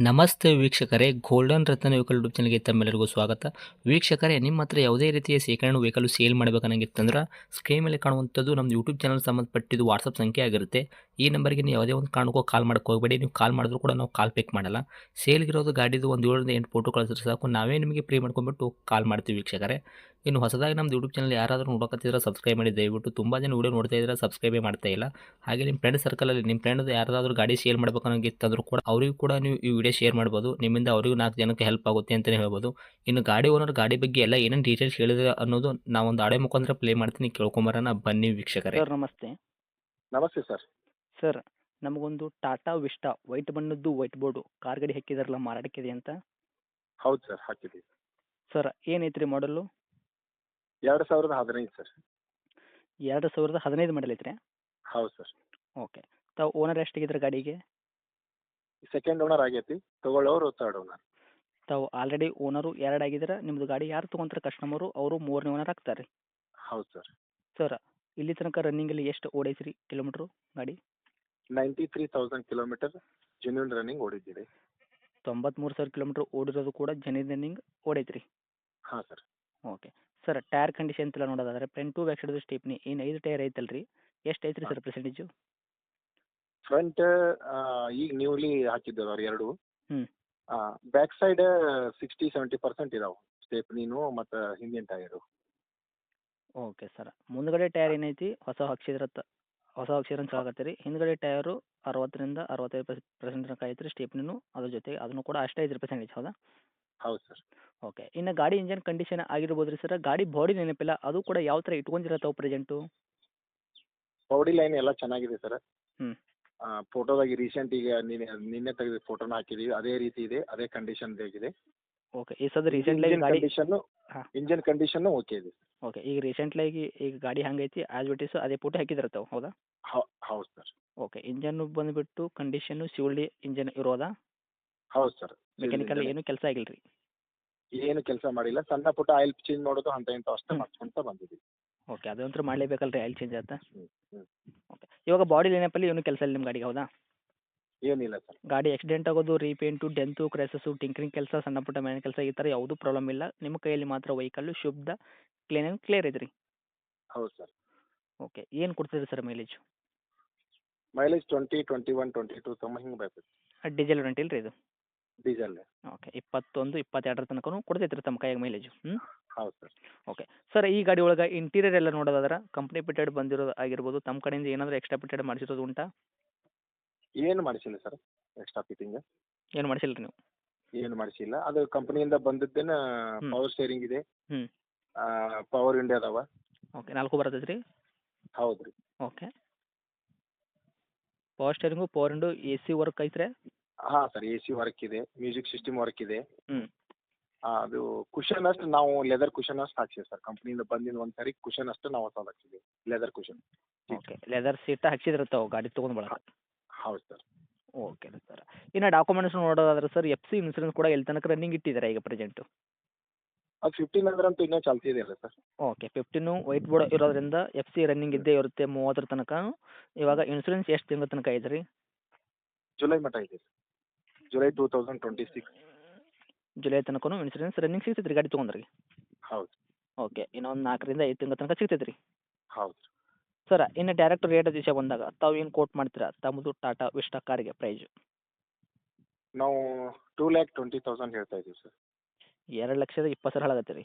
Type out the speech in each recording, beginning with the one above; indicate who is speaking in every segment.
Speaker 1: ನಮಸ್ತೆ ವೀಕ್ಷಕರೇ, ಗೋಲ್ಡನ್ ರತ್ನ vehicle YouTube ಚಾನಲ್ಗೆ ತಮ್ಮೆಲ್ಲರಿಗೂ ಸ್ವಾಗತ. ವೀಕ್ಷಕರೇ, ನಿಮ್ಮ ಹತ್ರ ಯಾವುದೇ ರೀತಿಯ ಶೇಖರಣೆ ವೆಹಿಕಲ್ ಸೇಲ್ ಮಾಡಬೇಕನ್ನಂಗಿತ್ತಂದ್ರೆ ಸ್ಕ್ರೀನ್ ಮೇಲೆ ಕಾಣುವಂಥದ್ದು ನಮ್ಮ ಯೂಟ್ಯೂಬ್ ಚಾನಲ್ ಸಂಬಂಧಪಟ್ಟಿದ್ದು ವಾಟ್ಸಪ್ ಸಂಖ್ಯೆ ಆಗಿರುತ್ತೆ. ಈ ನಂಬರ್ಗೆ ನೀವು ಯಾವುದೇ ಒಂದು ಕಾರಣಕ್ಕೂ ಕಾಲ್ ಮಾಡಕ್ಕೆ ಹೋಗಬೇಡಿ. ನೀವು ಕಾಲ್ ಮಾಡಿದ್ರು ಕೂಡ ನಾವು ಕಾಲ್ ಪಿಕ್ ಮಾಡಲ್ಲ. ಸೇಲ್ಗಿರೋದು ಗಾಡಿದು ಒಂದು 7ರಿಂದ 8 ಫೋಟೋ ಕಳಿಸಿದ್ರೆ ಸಾಕು, ನಾವೇ ನಿಮಗೆ ಪ್ರೀ ಮಾಡ್ಕೊಂಡ್ಬಿಟ್ಟು ಕಾಲ್ ಮಾಡ್ತೀವಿ ವೀಕ್ಷಕರೇ. ಇನ್ನು ಹೊಸದಾಗಿ ನಮ್ಮದು ಯೂಟ್ಯೂಬ್ ಚಾನಲ್ ಯಾರಾದರೂ ನೋಡೋಕತ್ತಿದ್ರೆ ಸಬ್ಸ್ಕ್ರೈಬ್ ಮಾಡಿ ದಯವಿಟ್ಟು. ತುಂಬ ಜನ ವೀಡಿಯೋ ನೋಡ್ತಾ ಇದ್ದಾರೆ, ಸಬ್ಸ್ಕ್ರೈಬೇ ಮಾಡ್ತಾ ಇಲ್ಲ. ಹಾಗೆ ನಿಮ್ಮ ಫ್ರೆಂಡ್ ಸರ್ಕಲಲ್ಲಿ ನಿಮ್ಮ ಫ್ರೆಂಡ್ ಯಾರಾದರೂ ಗಾಡಿ ಸೇಲ್ ಮಾಡಬೇಕನ್ನೋಂಗಿತ್ತಂದ್ರೂ ಕೂಡ ಅವರಿಗೂ ಕೂಡ ನೀವು ಈ ವಿಡಿಯೋ ಶೇರ್ ಮಾಡ್ಬೋದು. ನಿಮ್ಮಿಂದ ಅವರಿಗೂ 4 ಜನಕ್ಕೆ ಹೆಲ್ಪ್ ಆಗುತ್ತೆ ಅಂತಲೇ ಹೇಳ್ಬೋದು. ಇನ್ನು ಗಾಡಿ ಓನರ್ ಗಾಡಿ ಬಗ್ಗೆ ಎಲ್ಲ ಏನೇನು ಡೀಟೇಲ್ಸ್ ಹೇಳಿದ್ರೆ ಅನ್ನೋದು ನಾವೊಂದು ಆಡಿಯೋ ಮುಖಾಂತರ ಪ್ಲೇ ಮಾಡ್ತೀನಿ, ಕೇಳ್ಕೊಂಬರೋಣ ಬನ್ನಿ ವೀಕ್ಷಕರೇ.
Speaker 2: ಸರ್ ನಮಸ್ತೆ.
Speaker 3: ನಮಸ್ತೆ ಸರ್.
Speaker 2: ಸರ್ ನಮಗೊಂದು ಟಾಟಾ ವಿಸ್ಟಾ ವೈಟ್ ಬಣ್ಣದ್ದು ವೈಟ್ ಬೋರ್ಡು ಕಾರ್ ಗಾಡಿ ಹಾಕಿದಾರಲ್ಲ, ಮಾರಾಟಕ್ಕಿದೆ ಅಂತ.
Speaker 3: ಹೌದು ಸರ್, ಹಾಕಿದ್ದೀವಿ.
Speaker 2: ಸರ್ ಏನೈತ್ರಿ ಮಾಡಲು?
Speaker 3: 2015 ಸರ್.
Speaker 2: 2015 ಮಾಡಲ್ ಐತ್ರಿ?
Speaker 3: ಹೌದು ಸರ್.
Speaker 2: ಓಕೆ. ತಾವು ಓನರ್ ಎಷ್ಟಾಗಿದ್ರೆ ಗಾಡಿಗೆ?
Speaker 3: ಸೆಕೆಂಡ್ ಓನರ್ ಆಗೈತಿ, ತಗೊಳ್ಳೋರು ಥರ್ಡ್ ಓನರ್.
Speaker 2: ತಾವು ಆಲ್ರೆಡಿ ಓನರು 2 ಆಗಿದ್ರೆ ನಿಮ್ಮದು ಗಾಡಿ ಯಾರು ತೊಗೊಂತಾರೆ ಕಸ್ಟಮರು ಅವರು 3ನೇ ಓನರ್ ಆಗ್ತಾರೆ ರೀ.
Speaker 3: ಹೌದು ಸರ್.
Speaker 2: ಸರ್ ಇಲ್ಲಿ ತನಕ ರನ್ನಿಂಗಲ್ಲಿ ಎಷ್ಟು ಓಡೈತ್ರಿ ಕಿಲೋಮೀಟ್ರು ಗಾಡಿ?
Speaker 3: 93,000 ಕಿಲೋಮೀಟರ್ ಜೆನ್ಯೂನ್ ರನ್ನಿಂಗ್ ಓಡಿದ್ದೀವಿ.
Speaker 2: 93,000 ಕಿಲೋಮೀಟ್ರ್ ಓಡಿರೋದು ಕೂಡ ಜೆನ್ಯೂನ್ ರನ್ನಿಂಗ್ ಓಡೈತ್ರಿ.
Speaker 3: ಹಾಂ sir.
Speaker 2: Okay. Sir tyre condition ಎಲ್ಲ ನೋಡೋದಾದ್ರೆ front to back side stepney ಏನು 5 ಟೈರ್ ಐತಲ್ರಿ, ಎಷ್ಟು ಐತ್ರಿ
Speaker 3: ಹಾಂ.
Speaker 2: Sir percentage?
Speaker 3: ಫ್ರಂಟ್ ಈಗ ನ್ಯೂಲಿ ಹಾಕಿದ್ದೇವೆ ಅವ್ರು ಎರಡು.
Speaker 2: ಹ್ಮ್.
Speaker 3: ಬ್ಯಾಕ್ ಸೈಡ್ 60-70% ಇದಾವೆ, ಸ್ಟೆಪ್ನಿನು ಮತ್ತು ಹಿಂದಿನ ಟೈರು.
Speaker 2: Okay sir. ಮುಂದ್ಗಡೆ ಟೈರ್ ಏನೈತಿ ಹೊಸ ಅಕ್ಷರ ಅಂತ ಹೇಳಕತ್ತೀರಿ. ಹಿಂದ್ಗಡೆ ಟೈರು 60ರಿಂದ 65% ತನಕ ಐತ್ರಿ. ಸ್ಟೇಪ್ನಿನು ಅದ್ರ ಜೊತೆಗೆ ಅದನ್ನು ಕೂಡ ಅಷ್ಟೇ ಐತ್ರಿ ಪರ್ಸೆಂಟೇಜ್, ಹೌದಾ?
Speaker 3: ಹೌದು ಸರ್.
Speaker 2: ಓಕೆ. ಇನ್ನು ಗಾಡಿ ಇಂಜನ್ ಕಂಡೀಷನ್ ಆಗಿರ್ಬೋದು ರೀ ಸರ್. ಗಾಡಿ ಬಾಡಿ ನೆನಪಿಲ್ಲ, ಅದು ಕೂಡ ಯಾವ ಥರ ಇಟ್ಕೊಂಡಿರತ್ತಾವೆ ಪ್ರೆಸೆಂಟು?
Speaker 3: ಬಾಡಿ ಲೈನ್ ಎಲ್ಲ ಚೆನ್ನಾಗಿದೆ ಸರ್.
Speaker 2: ಹ್ಞೂ.
Speaker 3: ಫೋಟೋದಾಗಿ ರೀಸೆಂಟ್ ಈಗ ನಿನ್ನೆ ತೆಗೆದ ಫೋಟೋನ ಹಾಕಿದ್ದೀವಿ, ಅದೇ ರೀತಿ ಇದೆ, ಅದೇ ಕಂಡೀಷನ್ ಆಗಿದೆ.
Speaker 2: ಓಕೆ. ಈ ಸದ ರೀಸೆಂಟ್ಲಾಗಿ ಗಾಡಿ ಹಾಂ.
Speaker 3: ಇಂಜನ್ ಕಂಡೀಷನ್ನು ಓಕೆ ಇದೆ.
Speaker 2: ಓಕೆ. ಈಗ ರೀಸೆಂಟ್ಲಾಗಿ ಈಗ ಗಾಡಿ ಹಂಗೈತಿ ಆ್ಯಸ್ ಇಟ್ ಈಸ್ ಅದೇ ಫೋಟೋ ಹಾಕಿದಿರ್ತಾವೆ, ಹೌದಾ?
Speaker 3: ಹೌದು ಸರ್.
Speaker 2: ಓಕೆ. ಇಂಜನ್ನು ಬಂದುಬಿಟ್ಟು ಕಂಡೀಷನ್ನು ಸಿವಿಲ್ ಇಂಜನ್ ಇರೋದಾ?
Speaker 3: ಹೌದು ಸರ್.
Speaker 2: ಮೆಕ್ಯಾನಿಕಲ್ ಏನು ಕೆಲಸ ಆಗಿಲ್ಲ ರೀ?
Speaker 3: ಏನು ಕೆಲಸ ಮಾಡಿಲ್ಲ, ಸಣ್ಣ ಪುಟ್ಟ ಆಯಿಲ್ ಚೇಂಜ್ ಮಾಡೋದು ಅಂತ ಇಂಥ ಅಷ್ಟೇ ಮಾಡ್ಕೊಂತ ಬಂದಿದ್ದೀವಿ.
Speaker 2: ಓಕೆ. ಅದಂತೂ ಮಾಡಲೇಬೇಕಲ್ಲ ರೀ, ಆಯಿಲ್ ಚೇಂಜ್ ಆಯ್ತಾ?
Speaker 3: ಹ್ಞೂ.
Speaker 2: ಓಕೆ. ಇವಾಗ ಬಾಡಿ ಲೈನಪ್ಪಲ್ಲಿ ಏನು ಕೆಲಸ ಇಲ್ಲ ನಿಮ್ಮ ಗಾಡಿಗೆ, ಹೌದಾ?
Speaker 3: ಏನಿಲ್ಲ ಸರ್.
Speaker 2: ಗಾಡಿ ಆಕ್ಸಿಡೆಂಟ್ ಆಗೋದು, ರೀಪೇಂಟು, ಡೆಂತು, ಕ್ರ್ಯಾಸಸ್ಸು, ಟಿಂಕರಿಂಗ್ ಕೆಲಸ, ಸಣ್ಣ ಪುಟ್ಟ ಮನೆ ಕೆಲಸ ಈ ಥರ ಯಾವುದೂ ಪ್ರಾಬ್ಲಮ್ ಇಲ್ಲ. ನಿಮ್ಮ ಕೈಯಲ್ಲಿ ಮಾತ್ರ ವೆಹಿಕಲ್ಲು ಶುದ್ಧ ಕ್ಲಿಯರ್ ಐತೆ ರೀ.
Speaker 3: ಹೌದು ಸರ್.
Speaker 2: ಓಕೆ. ಏನು ಕೊಡ್ತಿದ್ರಿ ಸರ್ ಮೈಲೇಜು?
Speaker 3: ಮೈಲೇಜ್ 20, 21, 22 ತಮ್ಮ ಹಿಂಗೆ ಬರ್ತೈತೆ.
Speaker 2: ಡೀಸೆಲ್ ವೆಂಟ್ ಇಲ್ಲ ರೀ ಇದು?
Speaker 3: ಡೀಸೆಲ್.
Speaker 2: ಓಕೆ. 21, 22 ತನಕನೂ ಕೊಡ್ತೈತೆ ರೀ ತಮ್ಮ ಕೈಯಾಗ ಮೈಲೇಜು? ಹ್ಞೂ.
Speaker 3: ಹೌದು ಸರ್.
Speaker 2: ಓಕೆ. ಸರ್ ಈ ಗಾಡಿ ಒಳಗೆ ಇಂಟೀರಿಯರ್ ಎಲ್ಲ ನೋಡೋದಾದ್ರೆ ಕಂಪ್ನಿ ಪಿಟೆಡ್ ಬಂದಿರೋದು ಆಗಿರ್ಬೋದು, ತಮ್ಮ ಕಡೆಯಿಂದ ಏನಾದರೂ ಎಕ್ಸ್ಟ್ರಾ ಪಿಟೆಡ್ ಮಾಡಿಸಿರೋದು ಉಂಟಾ?
Speaker 3: ಏನು ಮಾಡಿಸಿಲ್ಲ ಸರ್, ಎಕ್ಸ್ಟ್ರಾ ಫಿಟ್ಟಿಂಗ್
Speaker 2: ಏನು ಮಾಡಿಸಿಲ್ಲ ರೀ ನೀವು?
Speaker 3: ಏನು ಮಾಡಿಸಿಲ್ಲ. ಅದು ಕಂಪ್ನಿಯಿಂದ ಬಂದದ್ದೇನ.
Speaker 2: ಹ್ಮ್.
Speaker 3: ಪವರ್ ಸ್ಟೇರಿಂಗ್ ಇದೆ,
Speaker 2: ಹ್ಞೂ.
Speaker 3: ಪವರ್ ವಿಂಡೋ ಅದಾವ.
Speaker 2: ಓಕೆ. 4 ಬರ್ತೈತೆ ರೀ?
Speaker 3: ಹೌದು ರೀ.
Speaker 2: Okay. Power steering, power window, A C work ಐತ್ರಿ?
Speaker 3: ಹಾಂ ಸರ್, ಎ ಸಿ ವರ್ಕ್ ಇದೆ, ಮ್ಯೂಸಿಕ್ ಸಿಸ್ಟಮ್ ವರ್ಕ್ ಇದೆ.
Speaker 2: ಹ್ಞೂ.
Speaker 3: ಅದು ಕುಷನ್ ಅಷ್ಟು ನಾವು ಲೆದರ್ ಕುಷನ್ ಅಷ್ಟು ಹಾಕ್ಸಿವಿ ಸರ್. ಕಂಪ್ನಿಯಿಂದ ಬಂದಿನ ಒಂದು ಸಾರಿ ಕುಷನ್ ಅಷ್ಟು ನಾವು ಹೊಸದು ಹಾಕ್ಸಿದ್ದೀವಿ, leather cushion.
Speaker 2: Okay. Leather seat ಹಾಕ್ಸಿದಿರ್ತಾವೆ ಗಾಡಿ ತೊಗೊಂಡು ಬಳಕ?
Speaker 3: ಹೌದು ಸರ್.
Speaker 2: Okay sir. ಇನ್ನು ಡಾಕ್ಯುಮೆಂಟ್ಸ್ ನೋಡೋದಾದ್ರೆ ಸರ್ ಎಫ್ ಸಿ ಇನ್ಸೂರೆನ್ಸ್ ಕೂಡ ಎಲ್ಲಿ ತನಕ ರನ್ನಿಂಗ್ ಇಟ್ಟಿದ್ದಾರೆ ಈಗ ಪ್ರೆಸೆಂಟು?
Speaker 3: ಅದು 15 ಅಂದ್ರಂತೂ ಇನ್ನೂ ಚಾಲ್ತಿದೆಯಲ್ಲ ಸರ್.
Speaker 2: ಓಕೆ. 15 ವೈಟ್ ಬೋರ್ಡ್ ಇರೋದ್ರಿಂದ ಎಫ್ ಸಿ ರನ್ನಿಂಗ್ ಇದ್ದೇ ಇರುತ್ತೆ 30 ತನಕ. ಇವಾಗ ಇನ್ಸೂರೆನ್ಸ್ ಎಷ್ಟು ತಿಂಗಳ ತನಕ ಐತೆ ರೀ?
Speaker 3: ಜುಲೈ ಮಟ್ಟ ಇದೆ ಸರ್. ಜುಲೈ 2026.
Speaker 2: ಜುಲೈ ತನಕನೂ ಇನ್ಸೂರೆನ್ಸ್ ರನ್ನಿಂಗ್ ಸಿಗ್ತೈತೆ ರೀ ಗಾಡಿ ತೊಗೊಂಡ್ರಿಗೆ?
Speaker 3: ಹೌದು.
Speaker 2: ಓಕೆ. ಇನ್ನೊಂದು 4ರಿಂದ 5 ತಿಂಗಳ ತನಕ ಸಿಗ್ತೈತೆ ರೀ?
Speaker 3: ಹೌದು.
Speaker 2: ಸರ್ ಇನ್ನು ಡೈರೆಕ್ಟ್ ರೇಟ್ ವಿಷಯ ಬಂದಾಗ ತಾವು ಏನು ಕೋಟ್ ಮಾಡ್ತೀರಾ ತಮ್ಮದು ಟಾಟಾ ವಿಸ್ಟಾ ಕಾರಿಗೆ ಪ್ರೈಸು?
Speaker 3: ನಾವು 2,20,000 ಹೇಳ್ತಾ ಇದ್ದೀವಿ ಸರ್.
Speaker 2: 2,20,000 ಹೇಳಾಗತ್ತೆ ರೀ?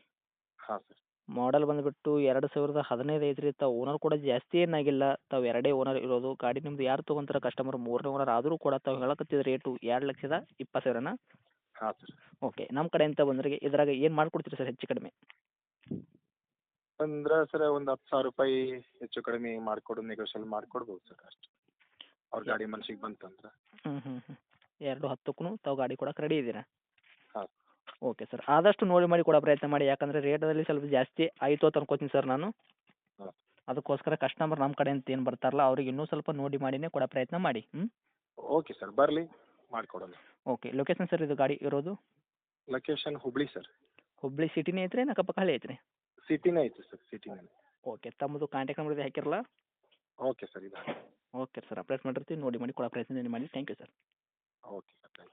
Speaker 3: ಹಾಂ ಸರ್.
Speaker 2: ಮಾಡಲ್ ಬಂದುಬಿಟ್ಟು 2015 ಐತ್ರಿ. ತಾವು ಓನರ್ ಕೂಡ ಜಾಸ್ತಿ ಏನಾಗಿಲ್ಲ, ತಾವು 2 ಓನರ್ ಇರೋದು. ಗಾಡಿ ನಿಮ್ದು ಯಾರು ತೊಗೊಂತಾರೆ ಕಸ್ಟಮರ್ 3ನೇ ಓನರ್ ಆದರೂ ಕೂಡ ತಾವು ಹೇಳಕತ್ತಿದ ರೇಟು 2,20,000ನಾ?
Speaker 3: ಹಾಂ ಸರ್.
Speaker 2: ಓಕೆ. ನಮ್ಮ ಕಡೆಯಿಂದ ಬಂದ್ರಿಗೆ ಇದ್ರಾಗ ಏನು ಮಾಡಿಕೊಡ್ತೀರಿ ಸರ್ ಹೆಚ್ಚು ಕಡಿಮೆ?
Speaker 3: ಅಂದ್ರೆ ಸರ್ ಒಂದು ₹10,000 ಹೆಚ್ಚು ಕಡಿಮೆ ಮಾಡಿಕೊಡು, ನೆಗೋಷಿಯಲ್ ಮಾಡಿಕೊಡ್ಬೋದು ಸರ್ ಅಷ್ಟು. ಅವ್ರ ಗಾಡಿ ಮನಸ್ಸಿಗೆ ಬಂತಂದ್ರೆ.
Speaker 2: ಹ್ಞೂ ಹ್ಞೂ ಹ್ಞೂ. 2,10ಕ್ಕೂ ತಾವು ಗಾಡಿ ಕೊಡಕ್ಕೆ ರೆಡಿ ಇದ್ದೀರಾ?
Speaker 3: ಹಾಂ.
Speaker 2: Okay sir. ಆದಷ್ಟು ನೋಡಿ ಮಾಡಿ ಕೊಡೋ ಪ್ರಯತ್ನ ಮಾಡಿ, ಯಾಕಂದರೆ ರೇಟಲ್ಲಿ ಸ್ವಲ್ಪ ಜಾಸ್ತಿ ಆಯಿತು ಅಂತ ಅನ್ಕೋತೀನಿ ಸರ್ ನಾನು.
Speaker 3: ಹಾಂ.
Speaker 2: ಅದಕ್ಕೋಸ್ಕರ ಕಸ್ಟಮರ್ ನಮ್ಮ ಕಡೆಯಿಂದ ಏನು ಬರ್ತಾರಲ್ಲ ಅವ್ರಿಗೆ ಇನ್ನೂ ಸ್ವಲ್ಪ ನೋಡಿ ಮಾಡಿನೇ ಕೊಡೋ ಪ್ರಯತ್ನ ಮಾಡಿ. ಹ್ಞೂ.
Speaker 3: ಓಕೆ ಸರ್, ಬರಲಿ ಮಾಡಿಕೊಡೋಣ.
Speaker 2: ಓಕೆ. ಲೊಕೇಶನ್ ಸರ್ ಇದು ಗಾಡಿ ಇರೋದು?
Speaker 3: Location Hubli sir.
Speaker 2: ಹುಬ್ಳಿ ಸಿಟಿನೇ ಐತ್ರಿ ಅಕ್ಕಪಕ್ಕ ಹಳ್ಳಿ ಐತ್ರಿ?
Speaker 3: ಸಿಟಿನೇ ಐತೆ ಸರ್, ಸಿಟಿನೇ.
Speaker 2: ಓಕೆ. ತಮ್ಮದು ಕಾಂಟ್ಯಾಕ್ಟ್ ನಂಬರ್ ಇದೆ ಹಾಕಿರಲ್ಲ?
Speaker 3: ಓಕೆ ಸರ್, ಇದು.
Speaker 2: Okay sir. ಅಪ್ಡೇಟ್ ಮಾಡಿರ್ತೀವಿ, ನೋಡಿ ಮಾಡಿ ಕೊಡೋ ಪ್ರಯತ್ನ ಮಾಡಿ. Thank you sir.
Speaker 3: Okay sir, thank you.